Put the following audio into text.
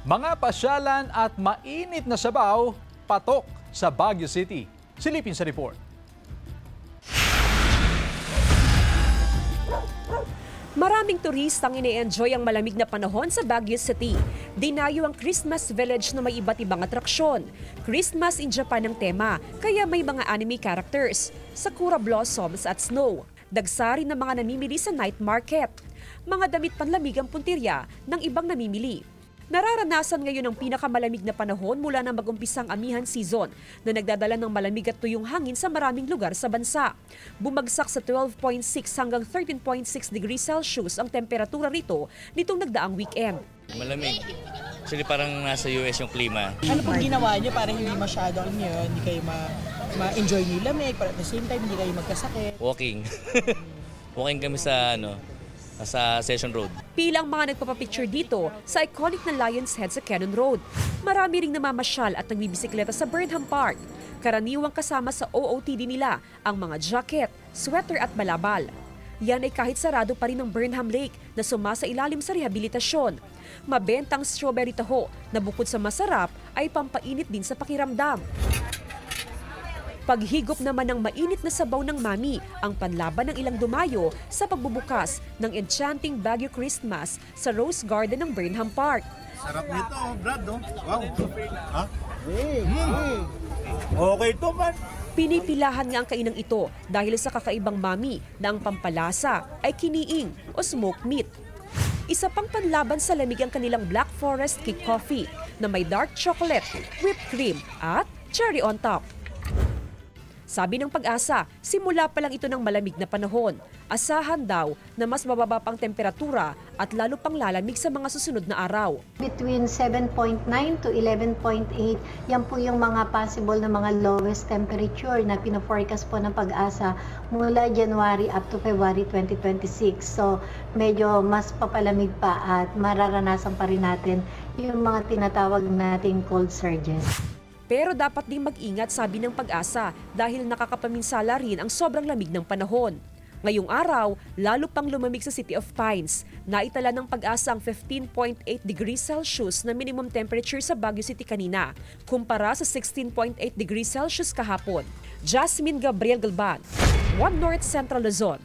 Mga pasyalan at mainit na sabaw, patok sa Baguio City. Silipin sa report. Maraming turistang ine-enjoy ang malamig na panahon sa Baguio City. Dinayo ang Christmas Village na may iba't ibang atraksyon. Christmas in Japan ang tema, kaya may mga anime characters, sakura blossoms at snow. Dagsari ng mga namimili sa night market. Mga damit panlamig ang puntirya ng ibang namimili. Nararanasan ngayon ang pinakamalamig na panahon mula nang mag-umpisang amihan season na nagdadala ng malamig at tuyong hangin sa maraming lugar sa bansa. Bumagsak sa 12.6 hanggang 13.6 degrees Celsius ang temperatura rito nitong nagdaang weekend. Malamig. Actually parang nasa US yung klima. Ano pong ginawa niyo para hindi masyado hindi kayo ma-enjoy yung lamig, para at the same time hindi kayo magkasakit? Walking. Walking kami sa Session Road. Pilang mga nagpapapicture dito sa iconic na Lion's Head sa Cannon Road. Marami ring namamasyal at nagbibisikleta sa Burnham Park. Karaniwang kasama sa OOTD nila ang mga jacket, sweater at balabal. Yan ay kahit sarado pa rin ng Burnham Lake na sumasa ilalim sa rehabilitasyon. Mabentang strawberry taho na bukod sa masarap ay pampainit din sa pakiramdam. Paghigop naman ng mainit na sabaw ng mami ang panlaban ng ilang dumayo sa pagbubukas ng enchanting Baguio Christmas sa Rose Garden ng Burnham Park. Sarap nito, Brad, no? Wow. Ha? Okay to, man. Pinipilahan nga ang kainang ito dahil sa kakaibang mami na ang pampalasa ay kiniing o smoked meat. Isa pang panlaban sa lamig ang kanilang Black Forest Cake Coffee na may dark chocolate, whipped cream at cherry on top. Sabi ng Pag-asa, simula pa lang ito ng malamig na panahon. Asahan daw na mas mababa pang temperatura at lalo pang lalamig sa mga susunod na araw. Between 7.9 to 11.8, yan po yung mga possible na mga lowest temperature na pino-forecast po ng Pag-asa mula January up to February 2026. So medyo mas papalamig pa at mararanasan pa rin natin yung mga tinatawag nating cold surges. Pero dapat ding mag-ingat, sabi ng Pag-asa, dahil nakakapaminsala rin ang sobrang lamig ng panahon. Ngayong araw, lalo pang lumamig sa City of Pines. Naitala ng Pag-asa ang 15.8 degrees Celsius na minimum temperature sa Baguio City kanina, kumpara sa 16.8 degrees Celsius kahapon. Jasmine Gabriel Galban, One North Central Luzon.